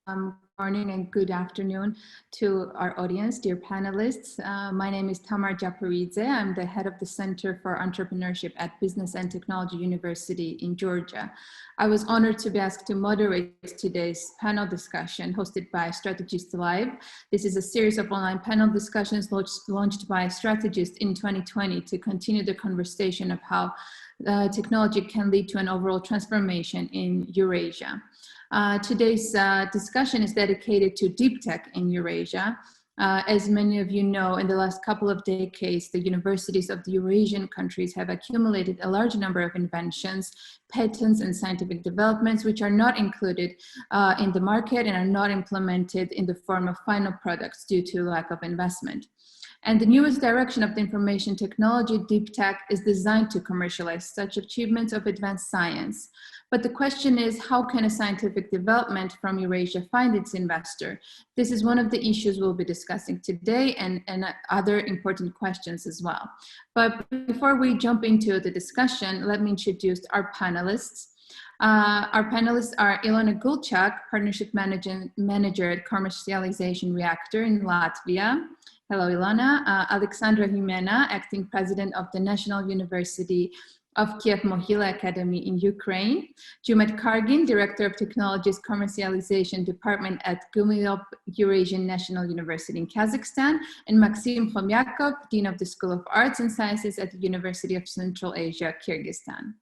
Morning and good afternoon to our audience, dear panelists. My name is Tamar Japaridze. I'm the head of the Center for Entrepreneurship at Business and Technology University in Georgia. I was honored to be asked to moderate today's panel discussion hosted by StrategEast.Live. This is a series of online panel discussions launched by StrategEast in 2020 to continue the conversation of how technology can lead to an overall transformation in Eurasia. Today's discussion is dedicated to deep tech in Eurasia. As many of you know, in the last couple of decades, the universities of the Eurasian countries have accumulated a large number of inventions, patents, and scientific developments which are not included in the market and are not implemented in the form of final products due to lack of investment. And the newest direction of the information technology, deep tech, is designed to commercialize such achievements of advanced science. But the question is, how can a scientific development from Eurasia find its investor? This is one of the issues we'll be discussing today and other important questions as well. But before we jump into the discussion, let me introduce our panelists. Our panelists are Ilona Gulchak, Partnership Manager at Commercialization Reactor in Latvia. Hello, Ilona. Oleksandra Humenna, Acting President of the National University of Kyiv-Mohyla Academy in Ukraine. Jumet Kargin, Director of Technologies Commercialization Department at Eurasian National University in Kazakhstan, and Maxim Khomyakov, Dean of the School of Arts and Sciences at the University of Central Asia, Kyrgyzstan.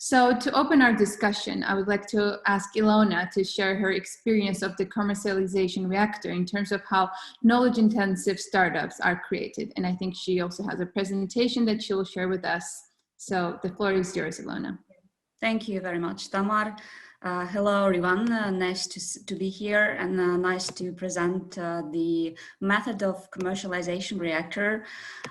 So to open our discussion, I would like to ask Ilona to share her experience of the commercialization reactor in terms of how knowledge-intensive startups are created. And I think she also has a presentation that she will share with us. So the floor is yours, Ilona. Thank you very much, Tamar. Hello, everyone. Nice to be here and nice to present the method of commercialization reactor.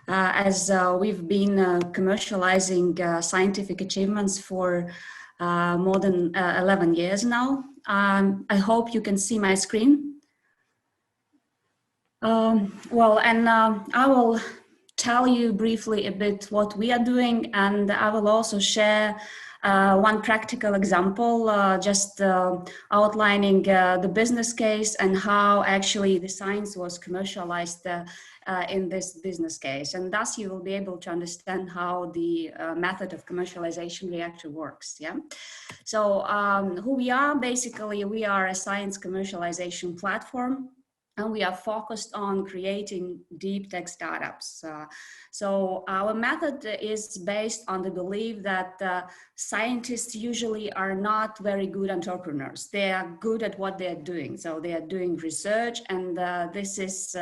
As we've been commercializing scientific achievements for more than 11 years now. I hope you can see my screen. I will tell you briefly a bit what we are doing, and I will also share one practical example, just outlining the business case and how actually the science was commercialized in this business case. And thus you will be able to understand how the method of commercialization reactor works. Yeah. So who we are, basically, we are a science commercialization platform, and we are focused on creating deep tech startups. So our method is based on the belief that scientists usually are not very good entrepreneurs. They are good at what they are doing. So they are doing research, and this is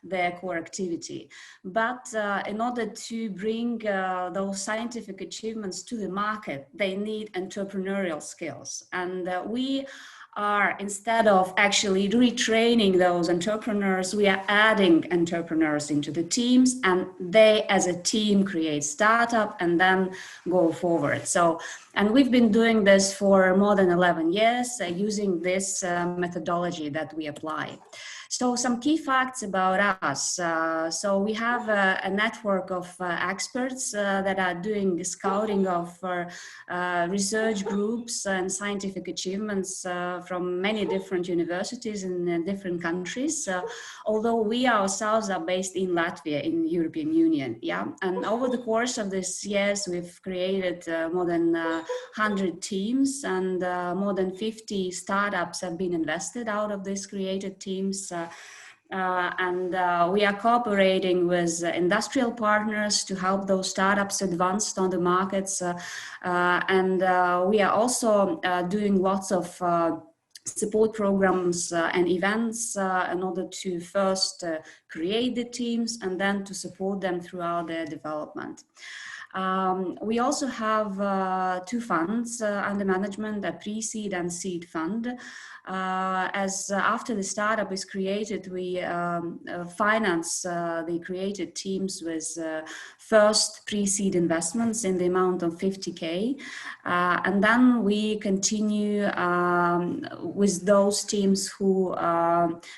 their core activity. But in order to bring those scientific achievements to the market, they need entrepreneurial skills. And we are, instead of actually retraining those entrepreneurs, we are adding entrepreneurs into the teams, and they as a team create startup and then go forward. So, and we've been doing this for more than 11 years using this methodology that we apply. So some key facts about us. So we have a network of experts that are doing scouting of research groups and scientific achievements from many different universities in different countries. Although we ourselves are based in Latvia, in the European Union. Yeah, and over the course of these years, we've created more than 100 teams, and more than 50 startups have been invested out of these created teams. We are cooperating with industrial partners to help those startups advance on the markets. We are also doing lots of support programs and events in order to first create the teams and then to support them throughout their development. We also have two funds under management, a pre-seed and seed fund. As after the startup is created, we finance the created teams with first pre-seed investments in the amount of 50K. And then we continue with those teams who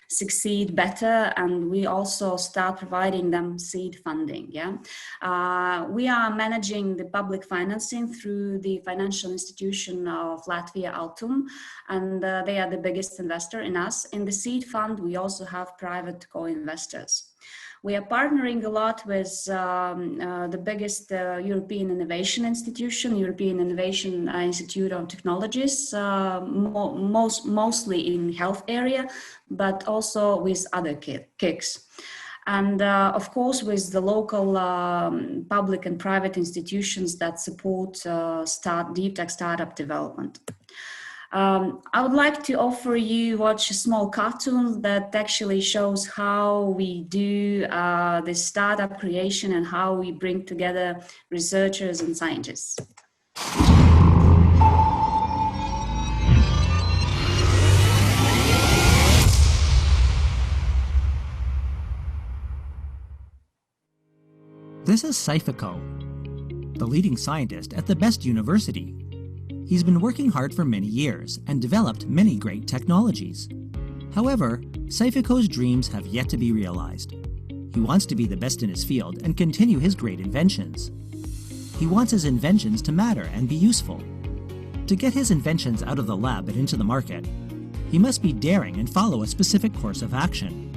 succeed better, and we also start providing them seed funding. We are managing the public financing through the financial institution of Latvia, Altum, and they are the biggest investor in us. In the seed fund, we also have private co-investors. We are partnering a lot with the biggest European innovation institution, European Innovation Institute of Technologies, mostly in health area, but also with other KICs. And of course, with the local public and private institutions that support deep tech startup development. I would like to offer you watch a small cartoon that actually shows how we do the startup creation and how we bring together researchers and scientists. This is Saifiko, the leading scientist at the best university. He's been working hard for many years and developed many great technologies. However, Saifiko's dreams have yet to be realized. He wants to be the best in his field and continue his great inventions. He wants his inventions to matter and be useful. To get his inventions out of the lab and into the market, he must be daring and follow a specific course of action.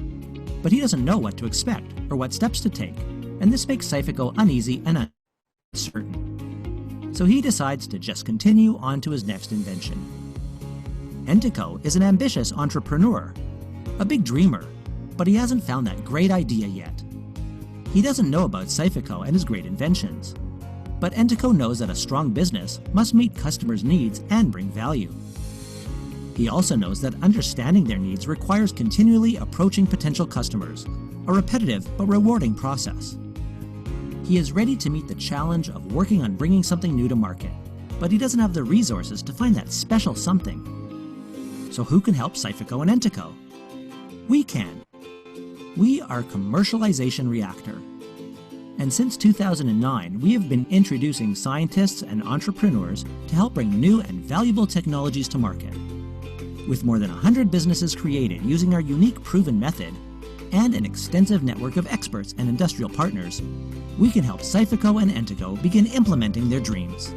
But he doesn't know what to expect or what steps to take, and this makes Saifiko uneasy and uncertain. So he decides to just continue on to his next invention. Entiko is an ambitious entrepreneur, a big dreamer, but he hasn't found that great idea yet. He doesn't know about Saifiko and his great inventions, but Entiko knows that a strong business must meet customers' needs and bring value. He also knows that understanding their needs requires continually approaching potential customers, a repetitive but rewarding process. He is ready to meet the challenge of working on bringing something new to market, but he doesn't have the resources to find that special something. So who can help Saifiko and Entiko? We can. We are Commercialization Reactor. And since 2009, we have been introducing scientists and entrepreneurs to help bring new and valuable technologies to market. With more than 100 businesses created using our unique proven method, and an extensive network of experts and industrial partners, we can help Saifiko and Entiko begin implementing their dreams.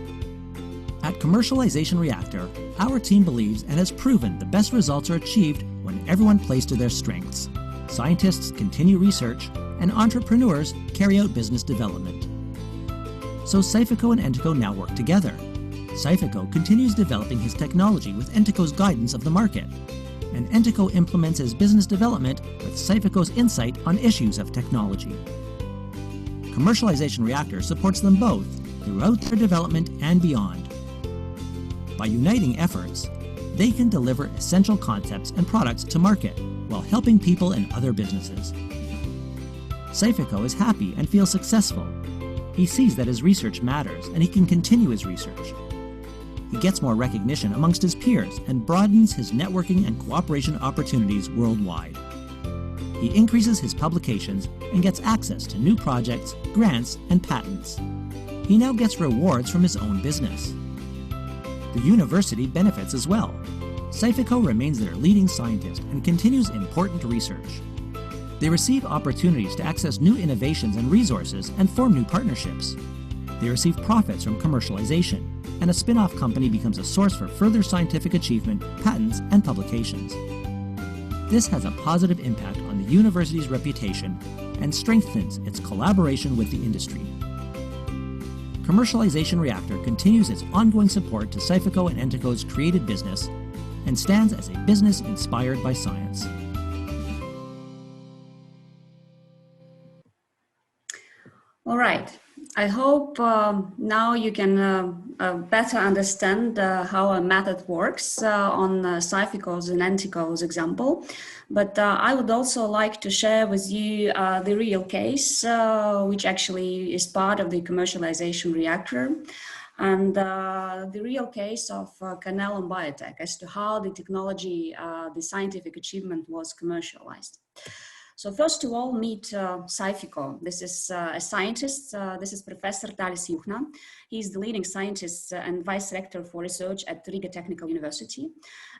At Commercialization Reactor, our team believes and has proven the best results are achieved when everyone plays to their strengths. Scientists continue research, and entrepreneurs carry out business development. So Saifiko and Entiko now work together. Saifiko continues developing his technology with Entiko's guidance of the market, and Entiko implements his business development with Saifiko's insight on issues of technology. Commercialization Reactor supports them both throughout their development and beyond. By uniting efforts, they can deliver essential concepts and products to market while helping people and other businesses. Saifiko is happy and feels successful. He sees that his research matters and he can continue his research. He gets more recognition amongst his peers and broadens his networking and cooperation opportunities worldwide. He increases his publications and gets access to new projects, grants, and patents. He now gets rewards from his own business. The university benefits as well. Saifiko remains their leading scientist and continues important research. They receive opportunities to access new innovations and resources and form new partnerships. They receive profits from commercialization, and a spin-off company becomes a source for further scientific achievement, patents, and publications. This has a positive impact on the university's reputation and strengthens its collaboration with the industry. Commercialization Reactor continues its ongoing support to Saifiko and Entiko's created business and stands as a business inspired by science. All right. I hope now you can better understand how a method works on Saifiko's and Entiko's example. But I would also like to share with you the real case, which actually is part of the Commercialization Reactor, and the real case of Canal and Biotech as to how the technology, the scientific achievement was commercialized. So first of all, meet Saifiko. This is a scientist. This is Professor Dalis Juhna. He's the leading scientist and vice rector for research at Riga Technical University.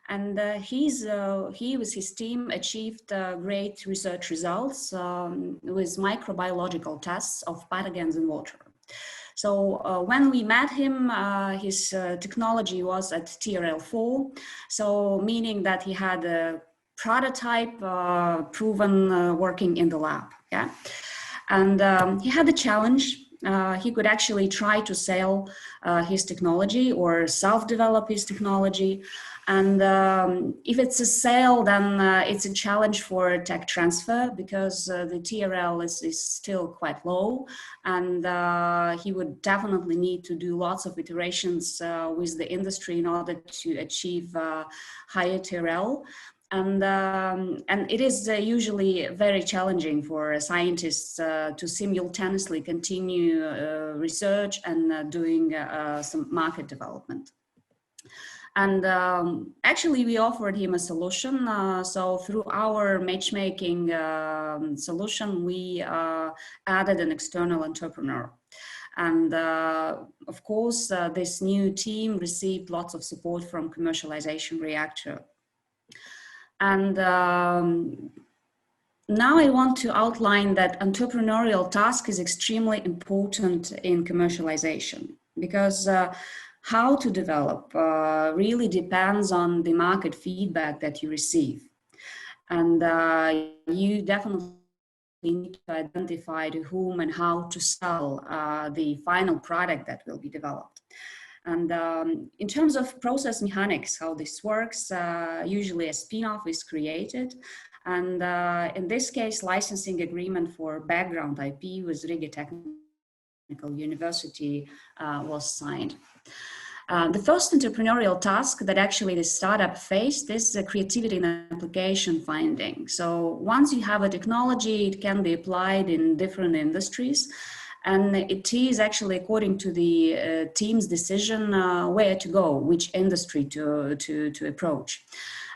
And he with his team achieved great research results with microbiological tests of pathogens in water. So when we met him, his technology was at TRL4, so meaning that he had a prototype proven working in the lab. Yeah, and he had a challenge. He could actually try to sell his technology or self-develop his technology. And if it's a sale, then it's a challenge for tech transfer because the TRL is still quite low, and he would definitely need to do lots of iterations with the industry in order to achieve higher TRL. And it is usually very challenging for scientists to simultaneously continue research and doing some market development. And actually, we offered him a solution. So through our matchmaking solution, we added an external entrepreneur. And of course, this new team received lots of support from Commercialization Reactor. And now I want to outline that entrepreneurial task is extremely important in commercialization because how to develop really depends on the market feedback that you receive. And you definitely need to identify to whom and how to sell the final product that will be developed. And in terms of process mechanics, how this works, usually a spin-off is created. And in this case, licensing agreement for background IP with Riga Technical University was signed. The first entrepreneurial task that actually the startup faced is creativity and application finding. So once you have a technology, it can be applied in different industries. And it is actually according to the team's decision where to go, which industry to approach.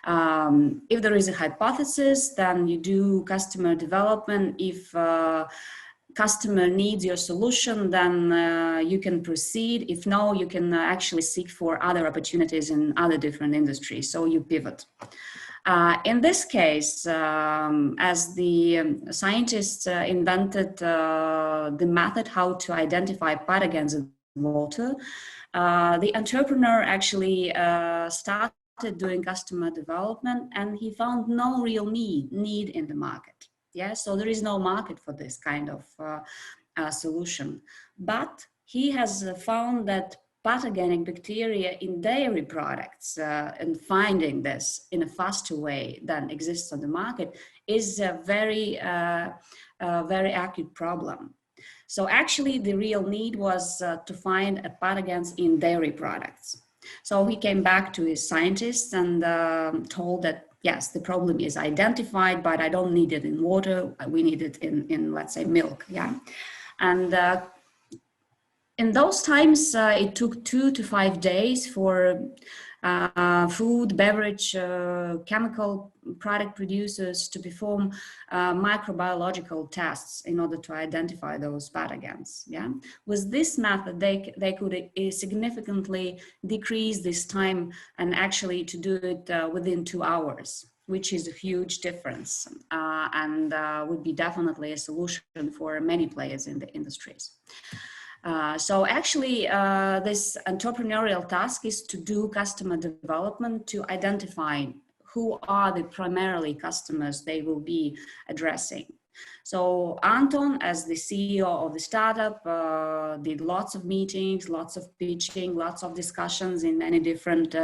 If there is a hypothesis, then you do customer development. If customer needs your solution, then you can proceed. If no, you can actually seek for other opportunities in other different industries. So you pivot. In this case, as the scientists invented the method how to identify pathogens in water, the entrepreneur actually started doing customer development, and he found no real need in the market. Yeah, so there is no market for this kind of solution. But he has found that pathogenic bacteria in dairy products and finding this in a faster way than exists on the market is a very acute problem. So actually the real need was to find pathogens in dairy products. So he came back to his scientists and told that, yes, the problem is identified, but I don't need it in water. We need it in let's say, milk. Yeah. And in those times, it took 2 to 5 days for food, beverage, chemical product producers to perform microbiological tests in order to identify those pathogens. Yeah, with this method, they could significantly decrease this time and actually to do it within 2 hours, which is a huge difference and would be definitely a solution for many players in the industries. So actually, this entrepreneurial task is to do customer development to identify who are the primarily customers they will be addressing. So Anton, as the CEO of the startup, did lots of meetings, lots of pitching, lots of discussions in many different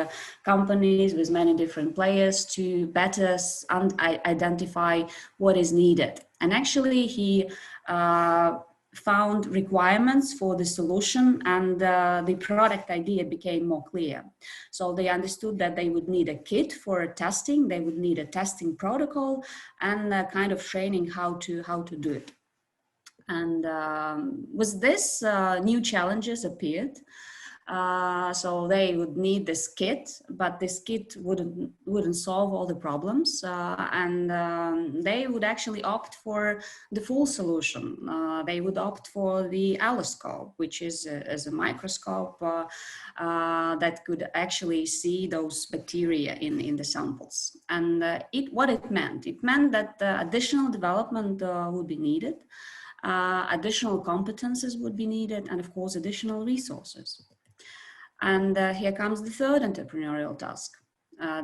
companies with many different players to better identify what is needed. And actually, he found requirements for the solution, and the product idea became more clear. So they understood that they would need a kit for testing, they would need a testing protocol, and a kind of training how to do it. And with this, new challenges appeared. So they would need this kit, but this kit wouldn't solve all the problems, and they would actually opt for the full solution. They would opt for the alloscope, which is a microscope that could actually see those bacteria in the samples. And what it meant that additional development would be needed, additional competences would be needed, and of course additional resources. And here comes the third entrepreneurial task.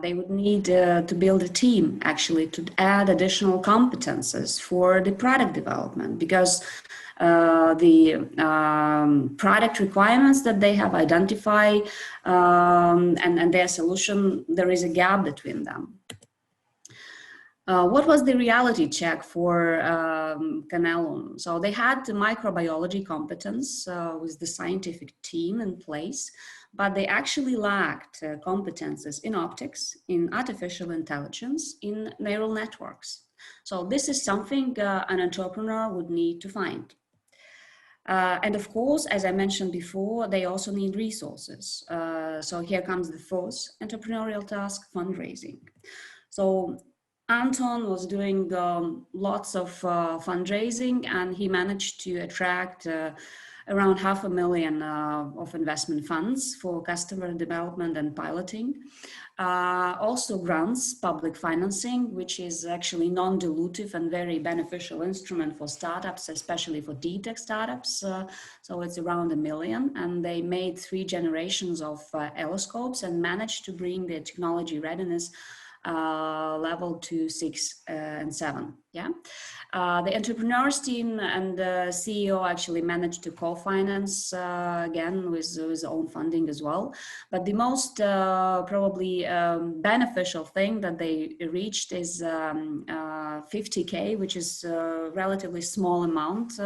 They would need to build a team, actually, to add additional competences for the product development, because the product requirements that they have identified and their solution, there is a gap between them. What was the reality check for Canelum? So they had the microbiology competence with the scientific team in place, but they actually lacked competences in optics, in artificial intelligence, in neural networks. So this is something an entrepreneur would need to find. And of course, as I mentioned before, they also need resources. So here comes the fourth entrepreneurial task, fundraising. So Anton was doing lots of fundraising, and he managed to attract around $500,000 of investment funds for customer development and piloting. Also grants, public financing, which is actually non-dilutive and very beneficial instrument for startups, especially for D-Tech startups. So it's around $1 million, and they made 3 generations of alloscopes and managed to bring the technology readiness level to 6 and 7. Yeah, the entrepreneurs team and the CEO actually managed to co-finance again with his own funding as well. But the most probably beneficial thing that they reached is 50K, which is a relatively small amount.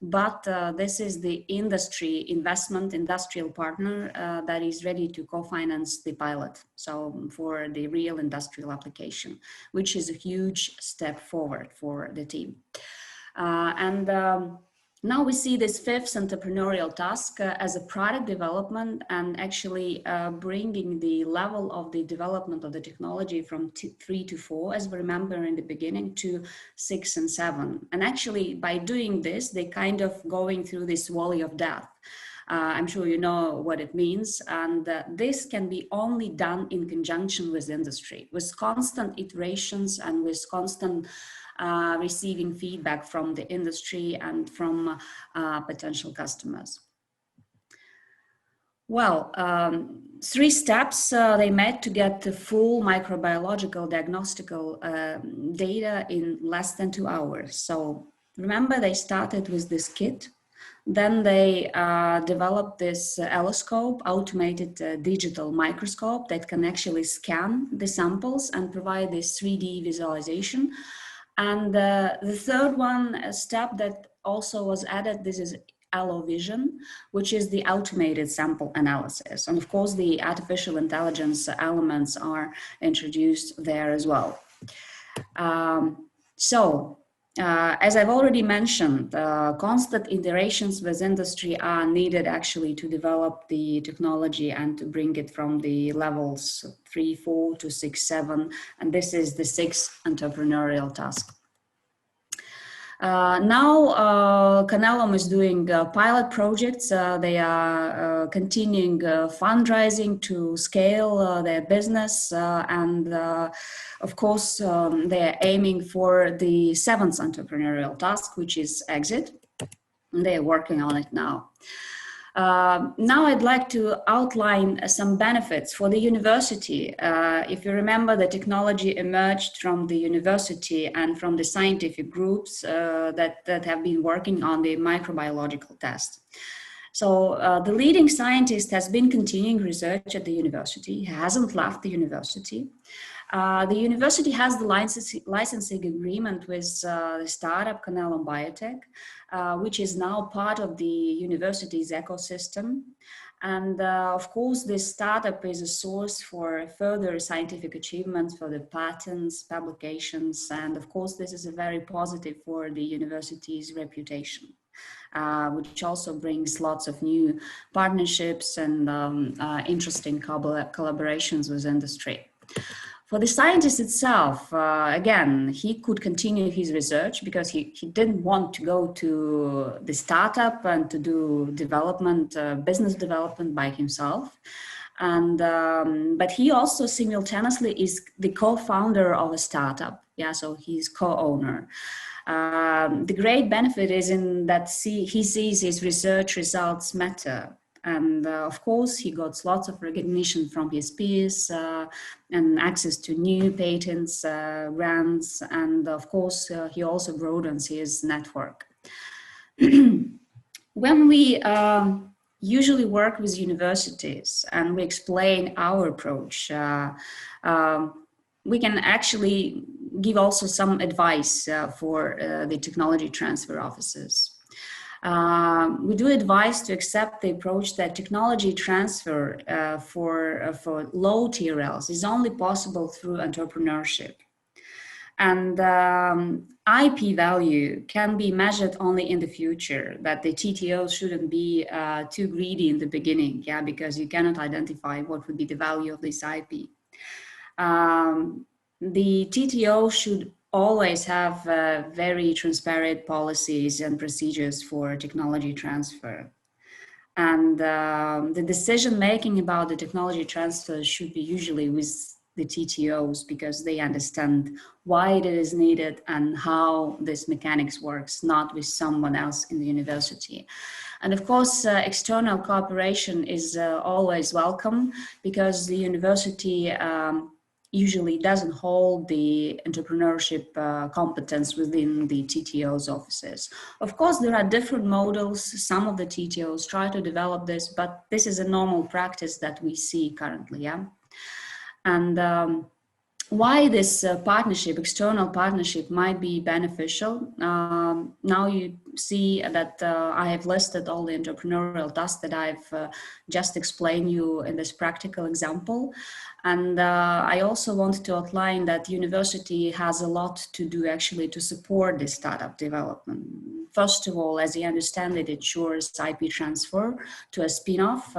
But this is the industry investment, industrial partner that is ready to co-finance the pilot. So for the real industrial application, which is a huge step forward for the team. Now we see this fifth entrepreneurial task as a product development, and actually bringing the level of the development of the technology from 3 to 4, as we remember in the beginning, to 6 and 7. And actually by doing this, they kind of going through this valley of death. I'm sure you know what it means. And this can be only done in conjunction with industry, with constant iterations and with constant receiving feedback from the industry and from potential customers. Well, 3 steps they made to get the full microbiological diagnostical data in less than 2 hours. So remember, they started with this kit. Then they developed this alloscope, automated digital microscope that can actually scan the samples and provide this 3D visualization. And the third one step that also was added, this is AlloVision, which is the automated sample analysis. And of course, the artificial intelligence elements are introduced there as well. As I've already mentioned, constant iterations with industry are needed actually to develop the technology and to bring it from the levels 3, 4 to 6, 7. And this is the 6th entrepreneurial task. Now, Canelum is doing pilot projects. They are continuing fundraising to scale their business. Of course, they're aiming for the 7th entrepreneurial task, which is exit. They're working on it now. Now I'd like to outline some benefits for the university. If you remember, the technology emerged from the university and from the scientific groups that have been working on the microbiological test. So the leading scientist has been continuing research at the university. He hasn't left the university. The university has the licensing agreement with the startup Canelum Biotech, which is now part of the university's ecosystem. And of course, this startup is a source for further scientific achievements for the patents, publications, and of course, this is a very positive for the university's reputation. which also brings lots of new partnerships and interesting collaborations with industry. For the scientist itself, again, he could continue his research because he didn't want to go to the startup and to do development, business development by himself. And but he also simultaneously is the co-founder of a startup. Yeah, so he's co-owner. The great benefit is in that he sees his research results matter. And of course, he got lots of recognition from his peers and access to new patents, grants, and of course, he also broadens his network. When we usually work with universities and we explain our approach, we can actually give also some advice for the technology transfer offices. We do advise to accept the approach that technology transfer for low TRLs is only possible through entrepreneurship. And IP value can be measured only in the future, that the TTO shouldn't be too greedy in the beginning, yeah, because you cannot identify what would be the value of this IP. The TTO should always have very transparent policies and procedures for technology transfer. And the decision-making about the technology transfer should be usually with the TTOs, because they understand why it is needed and how this mechanics works, not with someone else in the university. And of course, external cooperation is always welcome, because the university usually doesn't hold the entrepreneurship competence within the TTO's offices. Of course, there are different models. Some of the TTOs try to develop this, but this is a normal practice that we see currently, yeah? And why this partnership, external partnership, might be beneficial. Now you see that I have listed all the entrepreneurial tasks that I've just explained you in this practical example. And I also want to outline that university has a lot to do actually to support this startup development. First of all, as you understand it, it ensures IP transfer to a spin-off.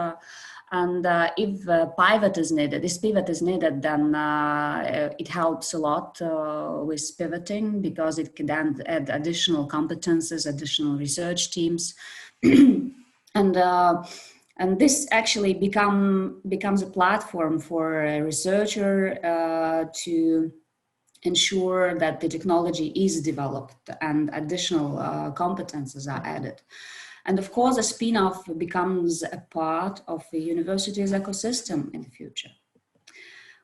And if pivot is needed, this pivot is needed, then it helps a lot with pivoting, because it can then add additional competences, additional research teams. And this actually becomes a platform for a researcher to ensure that the technology is developed and additional competences are added. And of course, a spin-off becomes a part of the university's ecosystem in the future.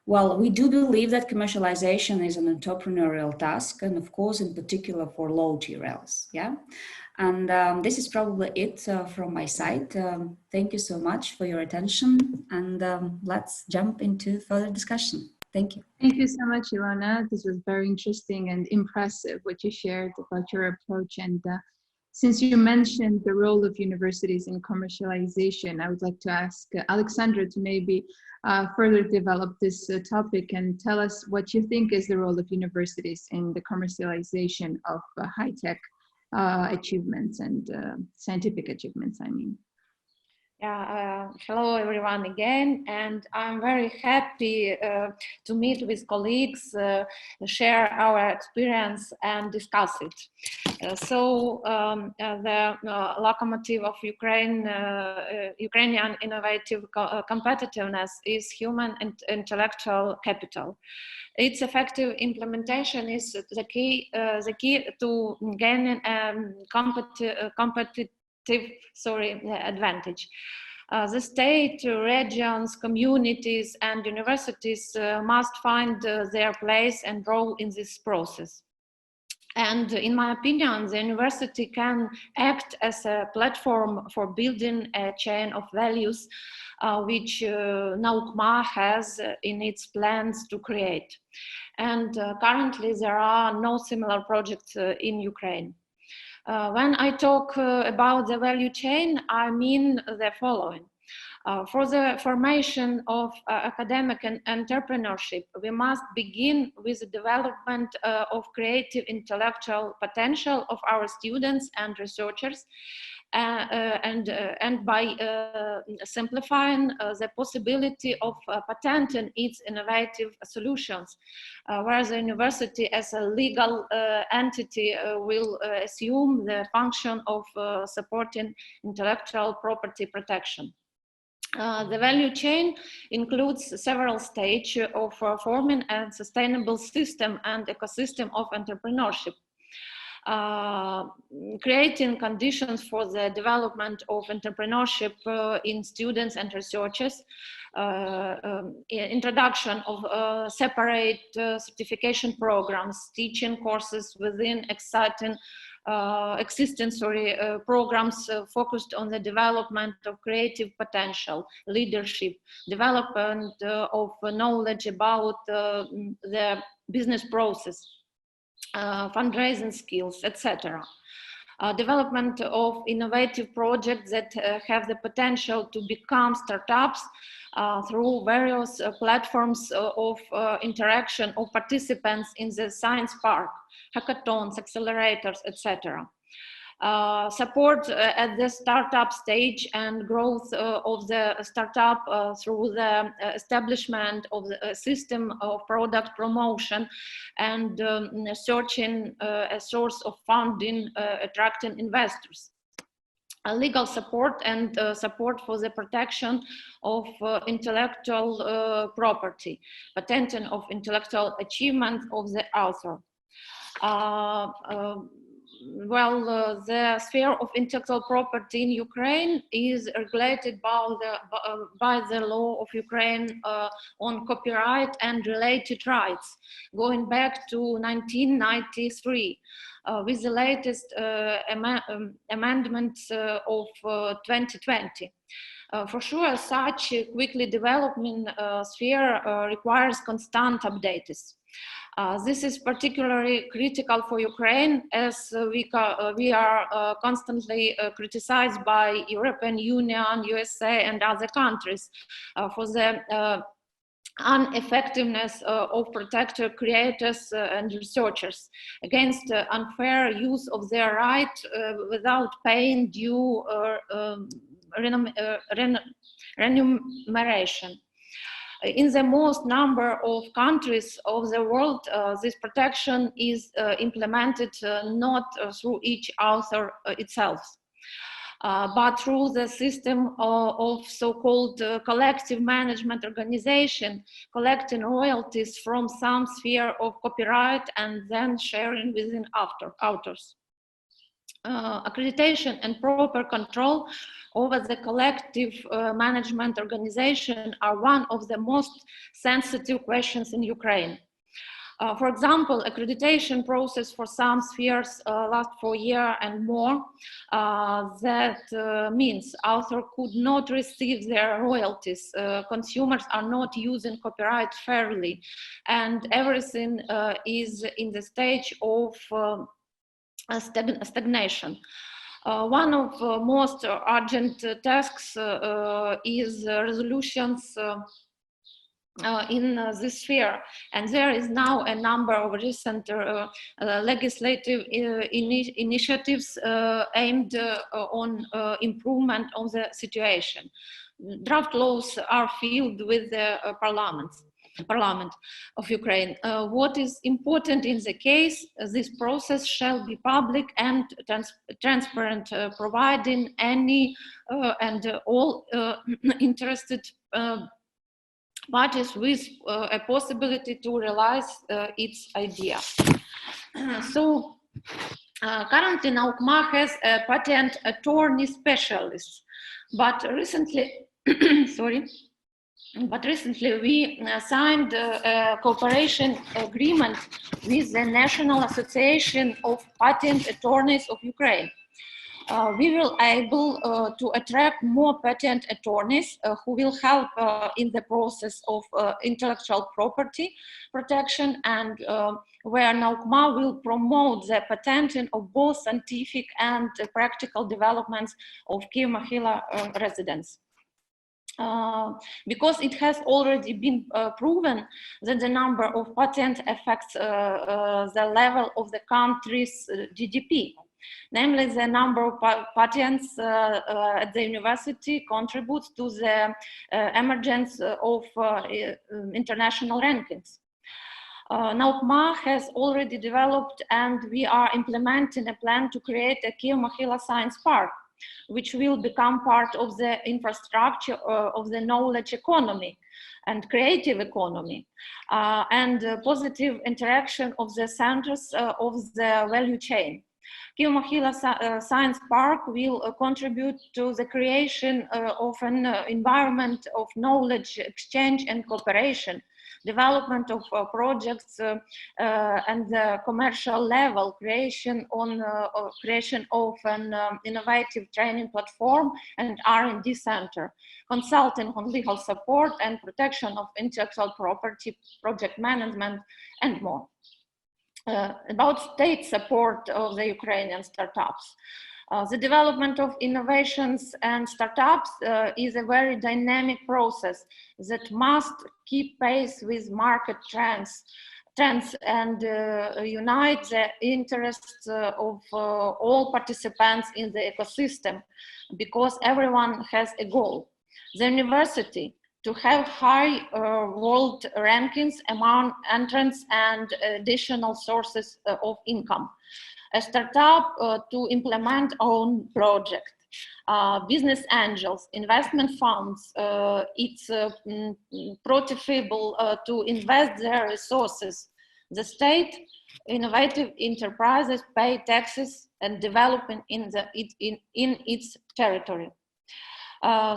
Well, we do believe that commercialization is an entrepreneurial task, and of course, in particular for low TRLs, yeah? And this is probably it from my side. Thank you so much for your attention, and let's jump into further discussion. Thank you. Thank you so much, Ilona. This was very interesting and impressive what you shared about your approach. And since you mentioned the role of universities in commercialization, I would like to ask Oleksandra to maybe further develop this topic and tell us what you think is the role of universities in the commercialization of high-tech achievements and scientific achievements, I mean. Yeah, hello everyone again, and I'm very happy to meet with colleagues, share our experience and discuss it. The locomotive of Ukrainian innovative competitiveness is human and intellectual capital. Its effective implementation is the key to gaining competitive advantage. The state, regions, communities, and universities must find their place and role in this process. And in my opinion, the university can act as a platform for building a chain of values which NAUKMA has in its plans to create. And currently there are no similar projects in Ukraine. When I talk about the value chain, I mean the following. For the formation of academic and entrepreneurship, we must begin with the development of creative intellectual potential of our students and researchers, and by simplifying the possibility of patenting its innovative solutions, where the university as a legal entity will assume the function of supporting intellectual property protection. The value chain includes several stages of forming a sustainable system and ecosystem of entrepreneurship. Creating conditions for the development of entrepreneurship in students and researchers, introduction of separate certification programs, teaching courses within existing programs focused on the development of creative potential, leadership, development of knowledge about the business process, fundraising skills, etc. Development of innovative projects that have the potential to become startups through various platforms of interaction of participants in the science park, hackathons, accelerators, etc. Support at the startup stage and growth of the startup through the establishment of the system of product promotion and searching a source of funding, attracting investors. Legal support and support for the protection of intellectual property, patenting of intellectual achievement of the author. The sphere of intellectual property in Ukraine is regulated by the law of Ukraine on copyright and related rights, going back to 1993, with the latest amendments of 2020. For sure, such a quickly developing sphere requires constant updates. This is particularly critical for Ukraine, as we are constantly criticized by European Union, USA, and other countries for the ineffectiveness of protector creators and researchers against unfair use of their right without paying due remuneration. In the most number of countries of the world, this protection is implemented not through each author itself, but through the system of so-called collective management organization, collecting royalties from some sphere of copyright and then sharing within authors. Accreditation and proper control over the collective management organization are one of the most sensitive questions in Ukraine. For example, accreditation process for some spheres lasts for a year and more. That means author could not receive their royalties, consumers are not using copyright fairly, and everything is in the stage of stagnation. One of most urgent tasks is resolutions in this sphere, and there is now a number of recent legislative initiatives aimed on improvement of the situation. Draft laws are filled with the Parliament of Ukraine. What is important in the case, this process shall be public and transparent, providing any and all interested parties with a possibility to realize its idea. So currently NAUKMA has a patent attorney specialist, but recently, we signed a cooperation agreement with the National Association of Patent Attorneys of Ukraine. We will able to attract more patent attorneys who will help in the process of intellectual property protection, and where NAUKMA will promote the patenting of both scientific and practical developments of Kyiv-Mohyla residents. Because it has already been proven that the number of patents affects the level of the country's GDP. Namely, the number of patents at the university contributes to the emergence of international rankings. Now, KMA has already developed, and we are implementing a plan to create a Kyiv-Mohyla Science Park, which will become part of the infrastructure of the knowledge economy and creative economy, and positive interaction of the centers of the value chain. Kyiv-Mohyla Science Park will contribute to the creation of an environment of knowledge exchange and cooperation, development of projects and the commercial level, creation of an innovative training platform and R&D center, consulting on legal support and protection of intellectual property, project management, and more. About state support of the Ukrainian startups. The development of innovations and startups is a very dynamic process that must keep pace with market trends and unite the interests of all participants in the ecosystem, because everyone has a goal. The university to have high world rankings among entrants and additional sources of income. A startup to implement own project. Business angels, investment funds, it's profitable to invest their resources. The state, innovative enterprises pay taxes and development in its territory.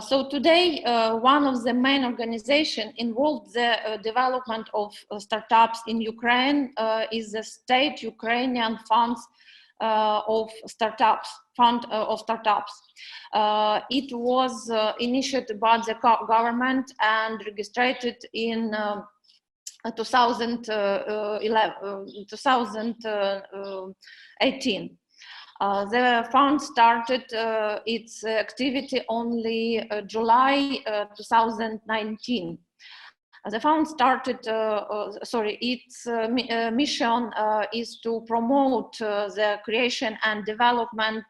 So today, one of the main organizations involved the development of startups in Ukraine is the State Ukrainian Funds of Startups, Fund of Startups. It was initiated by the government and registered in 2018. The fund started its activity only July 2019. The fund started, its mission is to promote the creation and development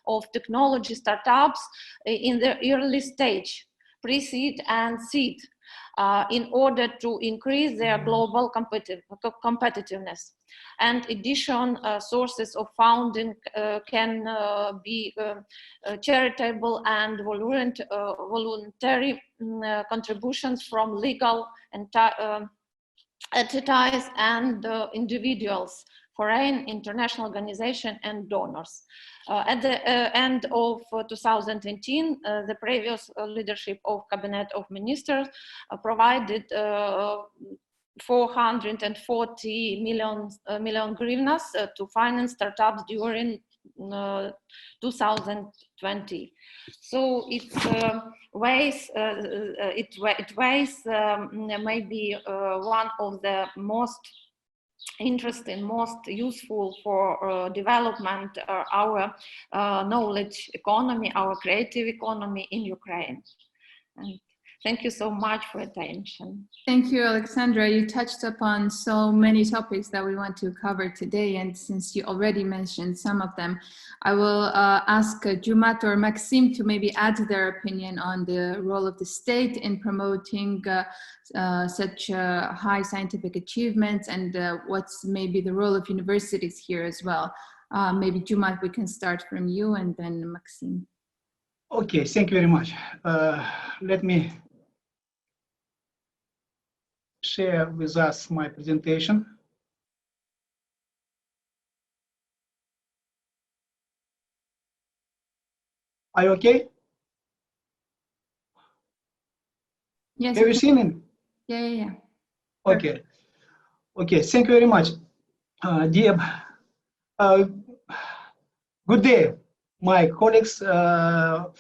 of technology startups in the early stage, pre-seed and seed, in order to increase their global competitiveness. And additional sources of funding can be charitable and voluntary contributions from legal entities and individuals, foreign, international organizations, and donors. At the end of 2018, the previous leadership of Cabinet of Ministers provided 440 million hryvnias to finance startups during 2020. So it weighs maybe one of the most interesting, most useful for development our knowledge economy, our creative economy in Ukraine. And thank you so much for attention. Thank you, Oleksandra. You touched upon so many topics that we want to cover today, and since you already mentioned some of them, I will ask Jumat or Maxim to maybe add their opinion on the role of the state in promoting such high scientific achievements, and what's maybe the role of universities here as well. Maybe Jumat, we can start from you, and then Maxim. Okay, thank you very much. Let me share with us my presentation. Are you okay? Yes. Have you seen it? Yeah. Okay. Okay, thank you very much. Dear, good day, my colleagues. I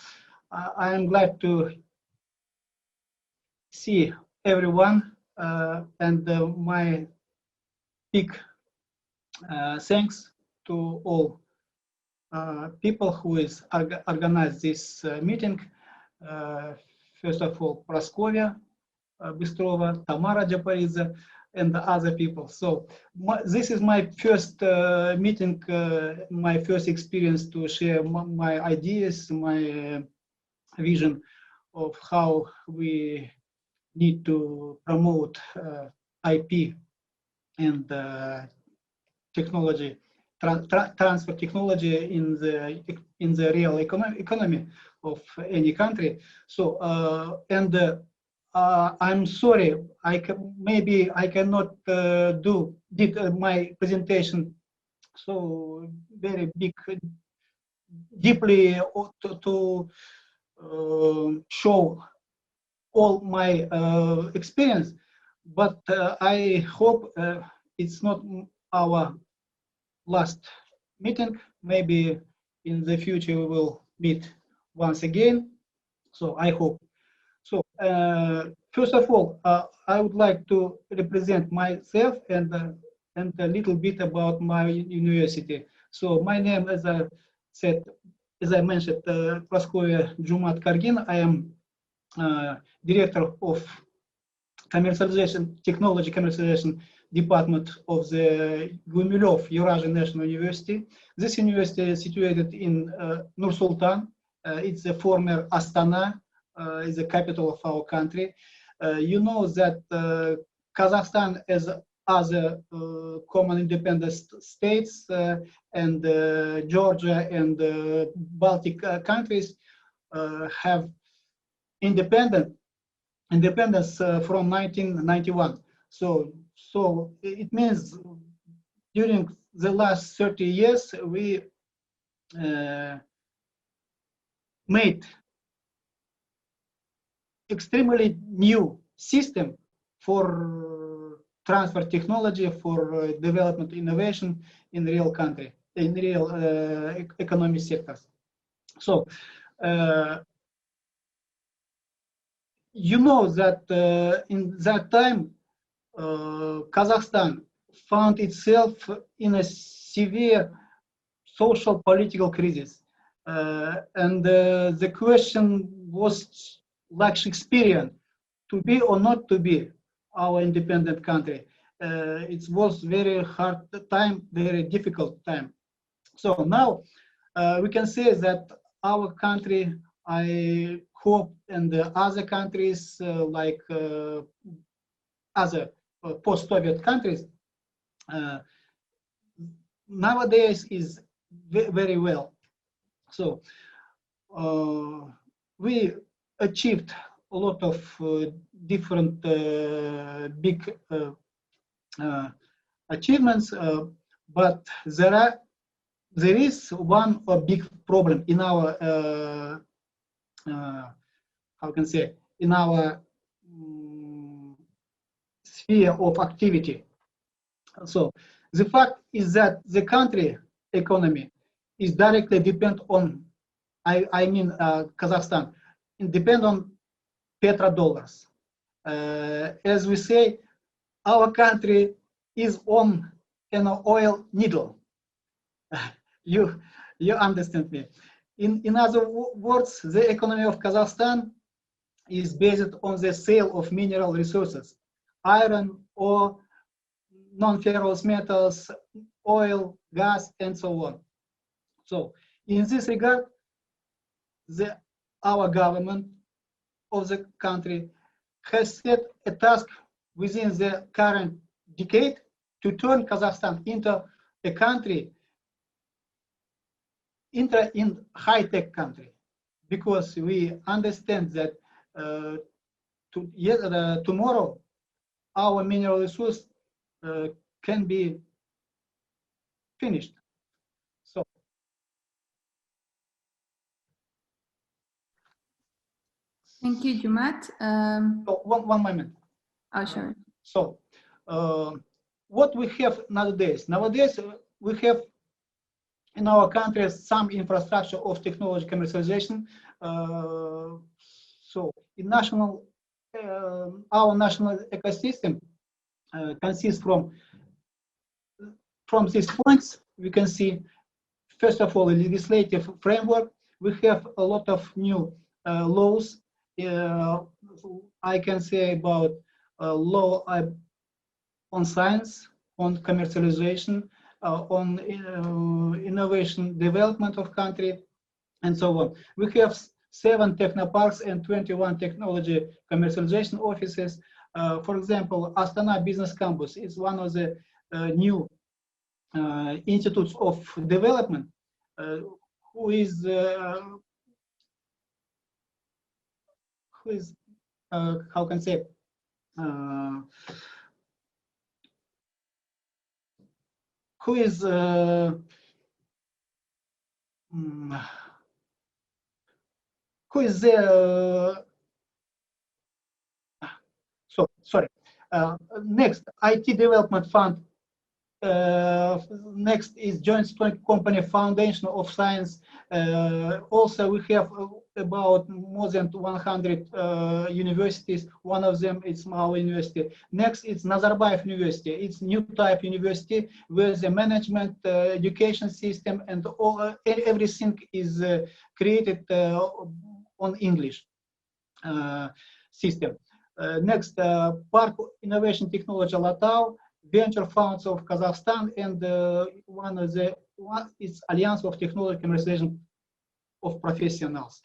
am glad to see everyone, and my big thanks to all people who is organized this meeting. First of all, Praskovia Bystrova, Tamara Japaridze, and the other people. So this is my first meeting, my first experience to share my ideas, my vision of how we need to promote IP and technology, transfer technology in the real economy of any country. So I'm sorry, maybe I cannot did my presentation so very big, deeply to show all my experience, but I hope it's not our last meeting. Maybe in the future we will meet once again. So I hope. So first of all, I would like to represent myself and a little bit about my university. So my name, as I said, as I mentioned, Praskovia Jumat Kargin. I am director of commercialization, technology commercialization department of the Gumilyov Eurasian National University. This university is situated in Nur-Sultan. It's the former Astana, is the capital of our country. You know that Kazakhstan, as other common independent states and Georgia and Baltic countries have independence from 1991. So it means during the last 30 years we made extremely new system for transfer technology, for development innovation in real country, in real economic sectors. So you know that in that time Kazakhstan found itself in a severe social political crisis, and the question was like Shakespearean, to be or not to be our independent country. It was very hard time, very difficult time. So now we can say that our country, I hope, and other countries like other post-Soviet countries, nowadays is very well. So we achieved a lot of different big achievements, but there is one big problem in our how can I say, in our sphere of activity. So the fact is that the country economy is directly depend on, I mean Kazakhstan, depend on petrodollars. As we say, our country is on an oil needle. You understand me. In other words, the economy of Kazakhstan is based on the sale of mineral resources, iron, ore, non-ferrous metals, oil, gas, and so on. So in this regard, our government of the country has set a task within the current decade to turn Kazakhstan into a country, in high-tech country, because we understand that tomorrow our mineral resource can be finished. So thank you, Jumat. one moment. Oh, sure. So what we have nowadays? Nowadays we have in our country some infrastructure of technology commercialization. So in national, our national ecosystem consists from these points. We can see, first of all, a legislative framework. We have a lot of new laws. I can say about law on science, on commercialization, on innovation development of country, and so on. We have 7 technoparks and 21 technology commercialization offices. For example, Astana Business Campus is one of the new institutes of development who is how can I say who is the so sorry. Next, IT Development Fund. Next is Joint Company Foundation of Science. Also, we have about more than 100 universities. One of them is our university. Next is Nazarbayev University. It's new type university where the management, education system, and everything is created on English system. Next, Park Innovation Technology Latau, Venture Funds of Kazakhstan, and one is Alliance of Technology Commercialization of Professionals.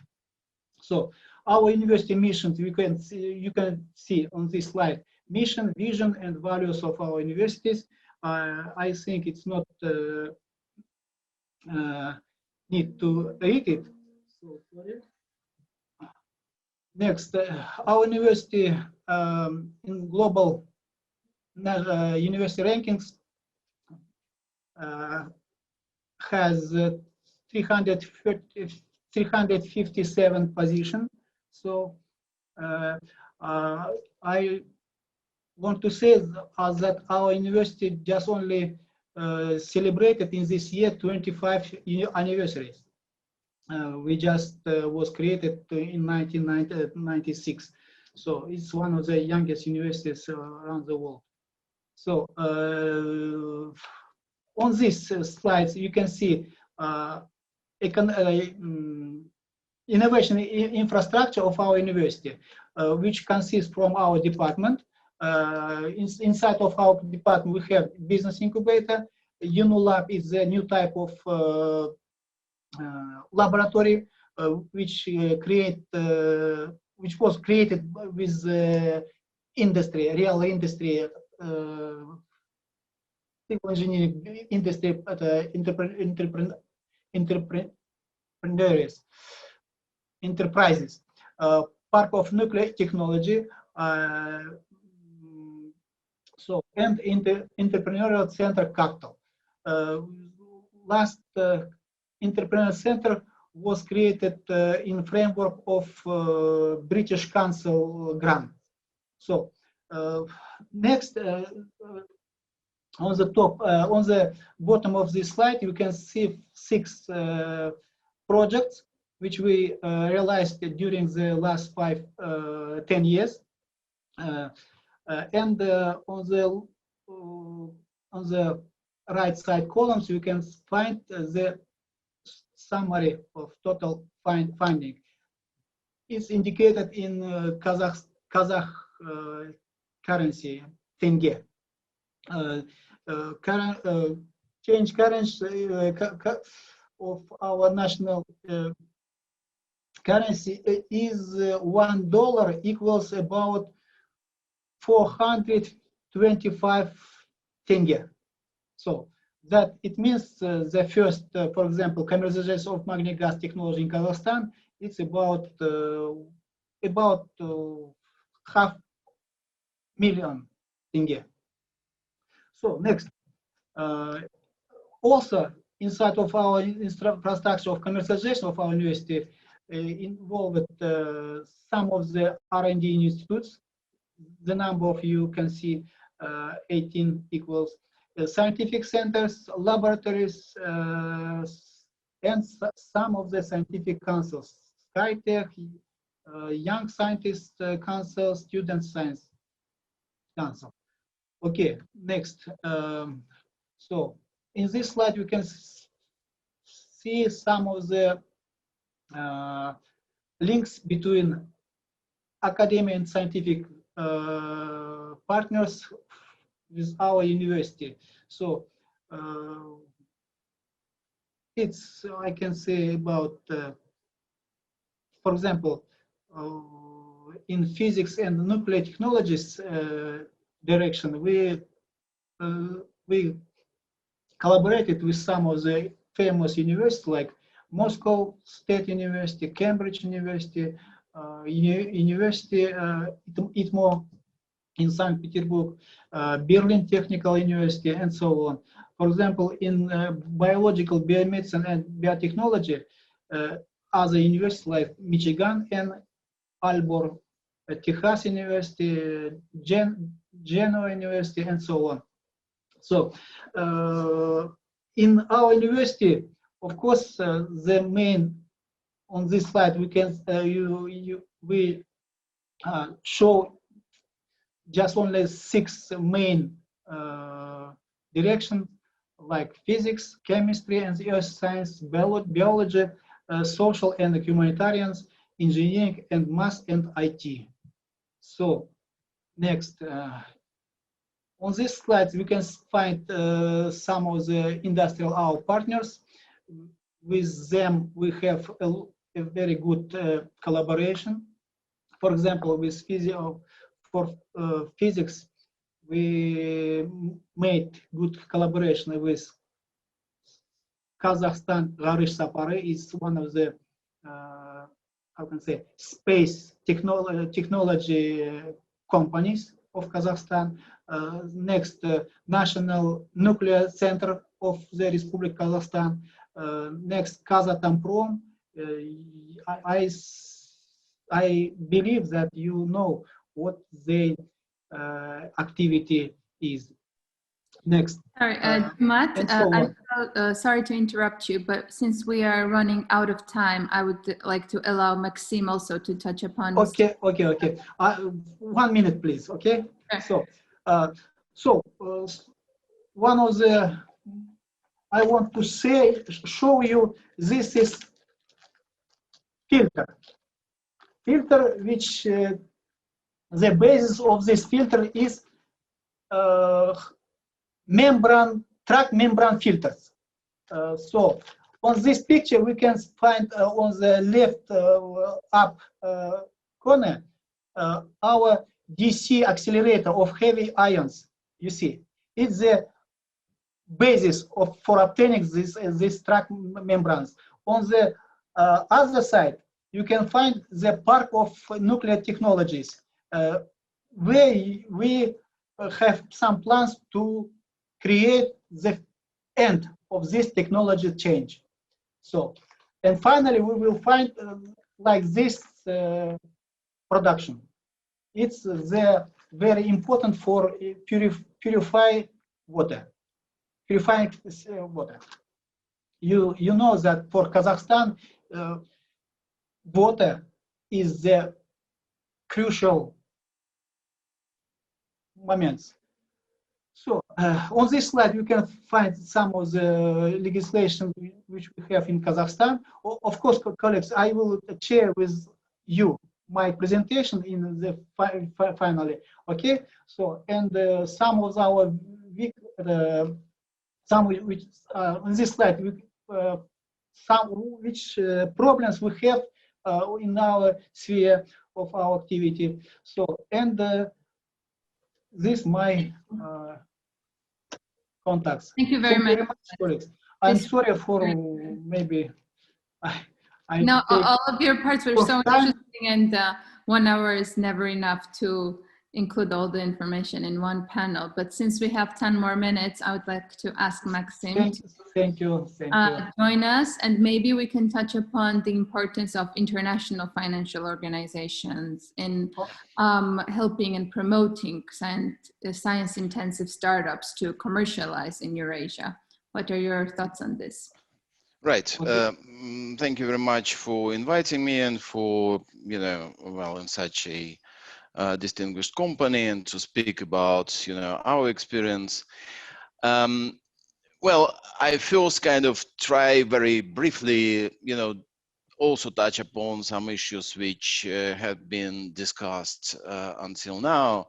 So our university missions, you can see on this slide, mission, vision, and values of our universities. I think it's not need to read it. So, sorry. Next, our university in global university rankings has 357 positions. So I want to say that our university just only celebrated in this year 25 anniversaries. We just was created in 1996. So it's one of the youngest universities around the world. So on these slides, you can see innovation infrastructure of our university, which consists from our department. Inside of our department, we have business incubator. UNULab is a new type of laboratory which was created with industry, real industry, civil engineering industry, enterprises, Park of Nuclear Technology, so and Entrepreneurial Center Capital. Last Entrepreneurial Center was created in framework of British Council grant. So next, on the top, on the bottom of this slide, you can see 6 projects which we realized during the last 10 years. And on the right side columns, you can find the summary of total finding. It's indicated in Kazakh currency, tenge. Change currency of our national currency is $1 equals about 425 tenge. So that it means the first, for example, commercialization of magnet gas technology in Kazakhstan, it's about $500,000 tenge. So next, also inside of our infrastructure of commercialization of our university involved some of the R&D institutes. The number of you can see 18 equals scientific centers, laboratories, and some of the scientific councils, SkyTech, Young Scientist Council, Student Science Council. Okay, next. So in this slide, you can see some of the links between academia and scientific partners with our university. So it's, I can say about, for example, in physics and nuclear technologies direction, we collaborated with some of the famous universities like Moscow State University, Cambridge University, University ITMO in St. Petersburg, Berlin Technical University, and so on. For example, in biological, biomedicine, and biotechnology, other universities like Michigan and Aalborg, Texas University, Genoa University, and so on. So, in our university, of course, the main, on this slide we can we show just only 6 main directions, like physics, chemistry and earth science, biology, social and humanitarians, engineering and math and IT. So next, on this slide we can find some of the industrial our partners. With them we have a very good collaboration. For example, with physics, we made good collaboration with Kazakhstan. Garish Sapare is one of the how can I say, space technology companies of Kazakhstan. Next, National Nuclear Center of the Republic Kazakhstan. Next, Kazatomprom. I believe that you know what the activity is. Next. Sorry, Matt, sorry to interrupt you, but since we are running out of time, I would like to allow Maxime also to touch upon. Okay. 1 minute, please. Okay. Sure. So, one of the, I want to show you, this is filter, which the basis of this filter is track membrane filters. So on this picture we can find on the left up corner our DC accelerator of heavy ions. You see, it's the basis for obtaining this track membranes. On the other side, you can find the park of nuclear technologies, where we have some plans to create the end of this technology change. So, and finally, we will find like this production. It's very important for purifying water. You know that for Kazakhstan, water is the crucial moments. So on this slide you can find some of the legislation which we have in Kazakhstan. Of course, colleagues, I will share with you my presentation in the finally. Okay. So, and some of our some which on this slide some which problems we have in our sphere of our activity. So, and this my contacts. Thank you very much, colleagues. I'm sorry for maybe no, all of your parts were so interesting, and 1 hour is never enough to include all the information in one panel. But since we have 10 more minutes, I would like to ask Maxime to join us, and maybe we can touch upon the importance of international financial organizations in helping and promoting science-intensive startups to commercialize in Eurasia. What are your thoughts on this? Right. Okay. Thank you very much for inviting me and for, well, in such a distinguished company and to speak about, our experience. Well, I first kind of try very briefly, also touch upon some issues which have been discussed until now.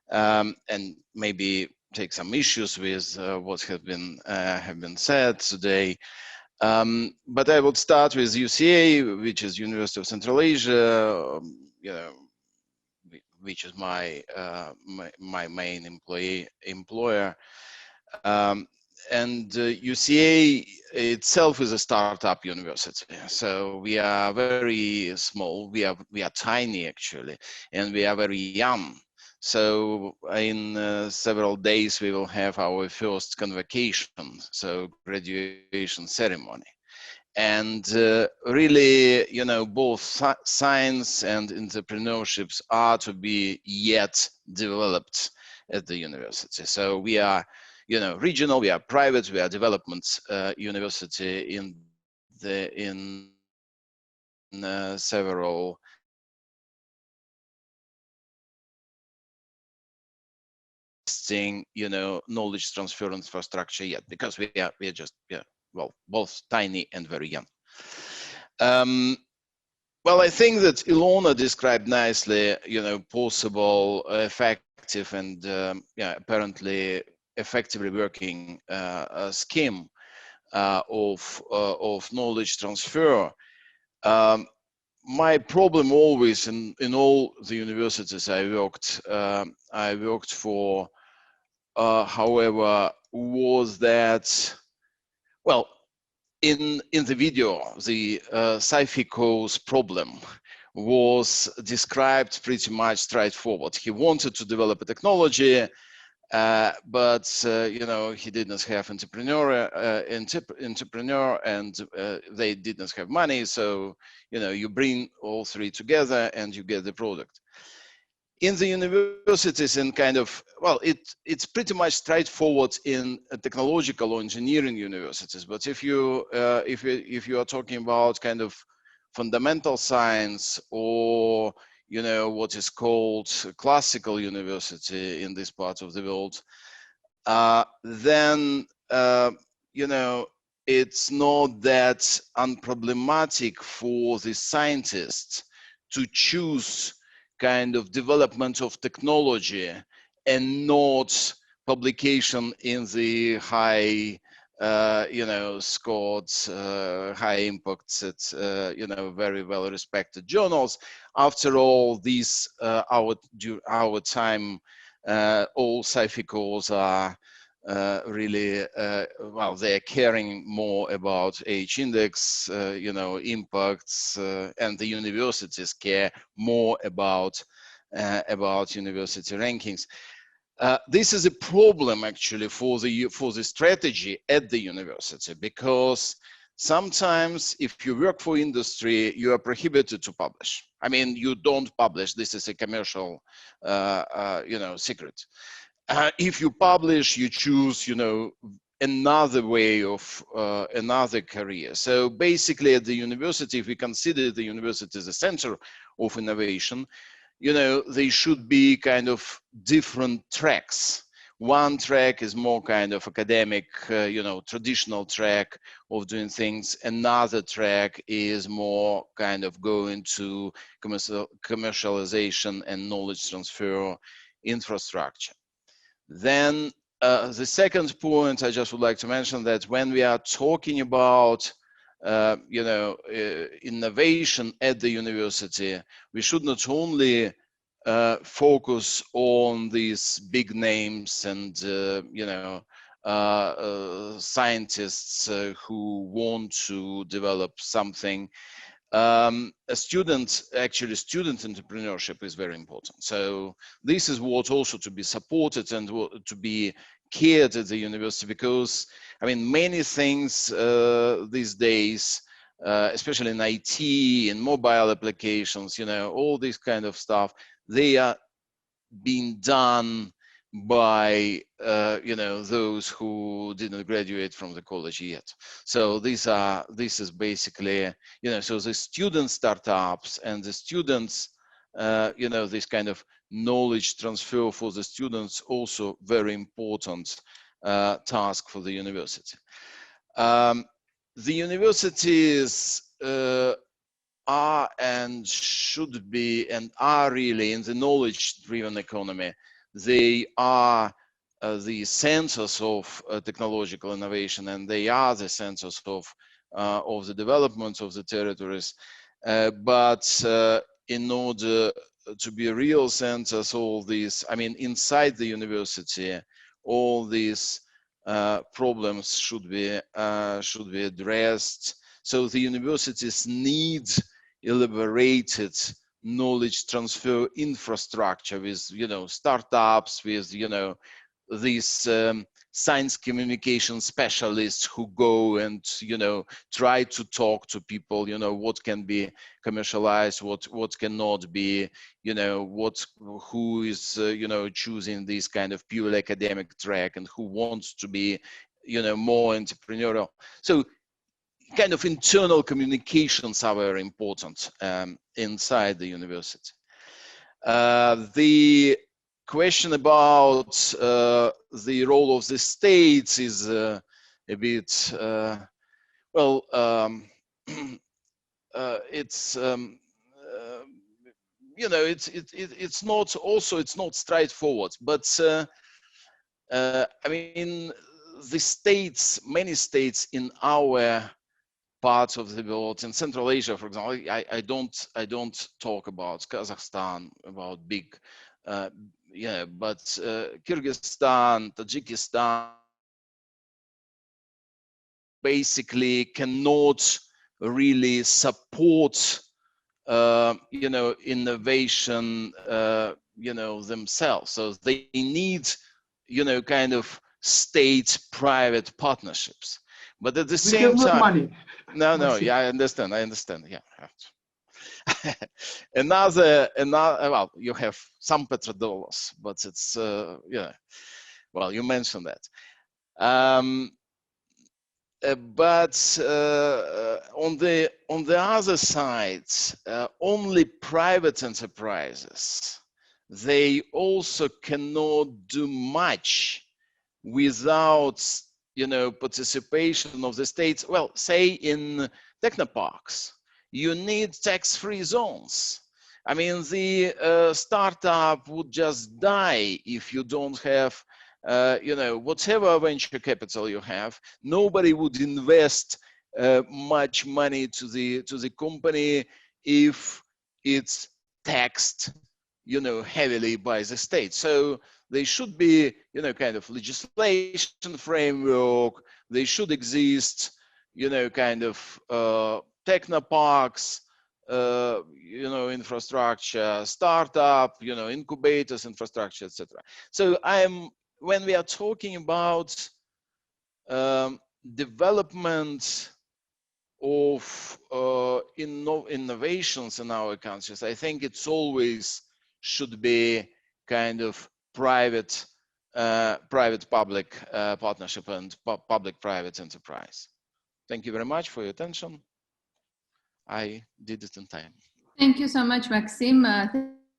and maybe take some issues with what have been said today. But I would start with UCA, which is University of Central Asia, which is my main employer. And UCA itself is a startup university, so we are very small. We are tiny actually, and we are very young. So in several days we will have our first convocation, so graduation ceremony. And really, both science and entrepreneurships are to be yet developed at the university. So we are, regional, we are private, we are development university in several knowledge transfer infrastructure yet, because we are just both tiny and very young. Well, I think that Ilona described nicely, possible, effective, and apparently effectively working scheme of knowledge transfer. My problem always in all the universities I worked for, however, was that, well, in the video, the Saifico's problem was described pretty much straightforward. He wanted to develop a technology, but he didn't have entrepreneur, and they didn't have money. So you bring all three together and you get the product. In the universities, and it's pretty much straightforward in technological or engineering universities. But if you are talking about kind of fundamental science, or what is called classical university in this part of the world, then it's not that unproblematic for the scientists to choose kind of development of technology and not publication in the high scored, high impact, very well respected journals. After all, these our time, all Saificos are really they're caring more about H index, impacts, and the universities care more about university rankings. This is a problem actually for the strategy at the university, because sometimes if you work for industry, you are prohibited to publish. I mean, you don't publish. This is a commercial, secret. If you publish, you choose, another way of another career. So basically, at the university, if we consider the university as a center of innovation, they should be kind of different tracks. One track is more kind of academic, traditional track of doing things. Another track is more kind of going to commercialization and knowledge transfer infrastructure. Then the second point I just would like to mention, that when we are talking about innovation at the university, we should not only focus on these big names and scientists who want to develop something. Student entrepreneurship is very important. So this is what also to be supported and to be cared at the university, because I mean, many things these days, especially in IT, in mobile applications, all this kind of stuff, they are being done by those who didn't graduate from the college yet. So this is basically, so the student startups and the students, this kind of knowledge transfer for the students, also very important task for the university. The universities are and should be and are really in the knowledge-driven economy. they are the centers of technological innovation, and they are the centers of the development of the territories. But in order to be real centers, all these, I mean, inside the university, all these problems should be addressed. So the universities need elaborated knowledge transfer infrastructure with, you know, startups, with, you know, these science communication specialists who go and, you know, try to talk to people, you know, what can be commercialized, what cannot be, you know, who is, you know, choosing this kind of pure academic track and who wants to be, you know, more entrepreneurial. So kind of internal communications are very important inside the university. The question about the role of the states is a bit, well, it's, you know, it's not, also it's not straightforward, but I mean, the states, many states in our parts of the world, in Central Asia, for example, I don't talk about Kazakhstan, about big, yeah, but Kyrgyzstan, Tajikistan basically cannot really support, you know, innovation, you know, themselves. So they need, you know, kind of state-private partnerships. But at the same time, money. No, yeah, I understand, yeah. another, well, you have some petrodollars, but it's, yeah, well, you mentioned that. But on the other side, only private enterprises, they also cannot do much without, you know, participation of the states. Well, say in technoparks, you need tax-free zones. I mean, the startup would just die if you don't have, you know, whatever venture capital you have. Nobody would invest much money to the company if it's taxed, you know, heavily by the state. So they should be, you know, kind of legislation framework. They should exist, you know, kind of technoparks, you know, infrastructure, startup, you know, incubators, infrastructure, etc. So when we are talking about development of innovations in our countries, I think it's always should be kind of private public partnership and public private enterprise. Thank you very much for your attention. I did it in time. Thank you so much, Maxim.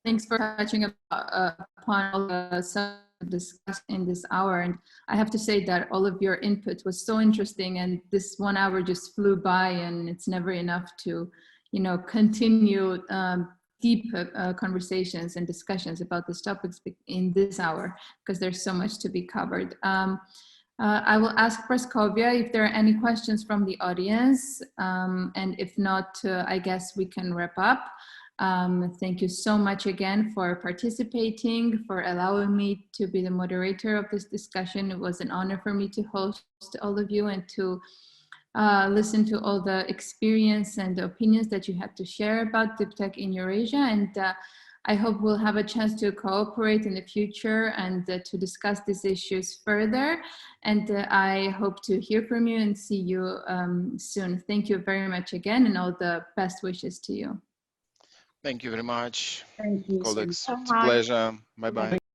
Thanks for touching upon all the subjects discussed in this hour. And I have to say that all of your input was so interesting, and this 1 hour just flew by, and it's never enough to, you know, continue deep conversations and discussions about these topics in this hour, because there's so much to be covered. I will ask Praskovia if there are any questions from the audience, and if not, I guess we can wrap up. Thank you so much again for participating, for allowing me to be the moderator of this discussion. It was an honor for me to host all of you and to listen to all the experience and the opinions that you had to share about deep tech in Eurasia. And I hope we'll have a chance to cooperate in the future and to discuss these issues further. And I hope to hear from you and see you soon. Thank you very much again, and all the best wishes to you. Thank you very much. Thank you. Colleagues, so it's a much. pleasure. Bye-bye.